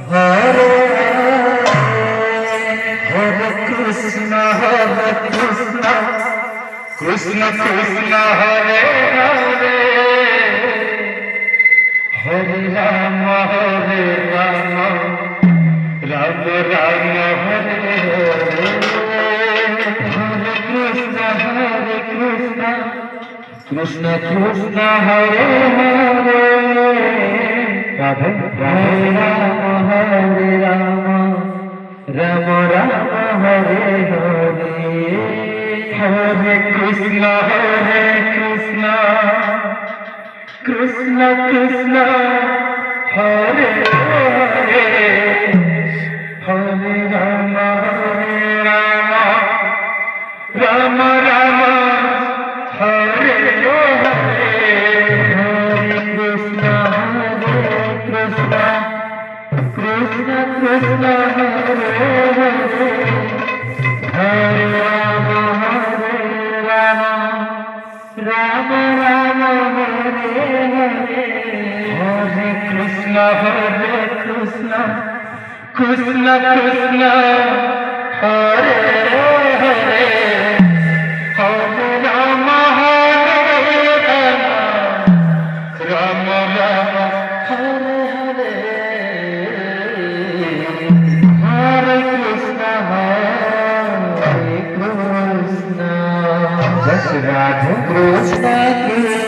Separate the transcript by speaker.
Speaker 1: Hare Hare Krishna Krishna Krishna Hare Hare Hare Rama Rama Rama Hare Hare Hare Krishna Krishna Krishna Hare Hare Radhe Rama Hare Rama Rama Rama Hare Hare Hare Krishna Krishna Krishna Hare Hare Hare Rama Rama Rama Hare Hare Hare Krishna Krishna Krishna Hare Hare Hare Rama Rama Rama Hare Hare Hare Krishna Krishna Krishna Hare Hare Hare Rama Rama Rama Hare Hare Hare Krishna Krishna Just Radha Krishna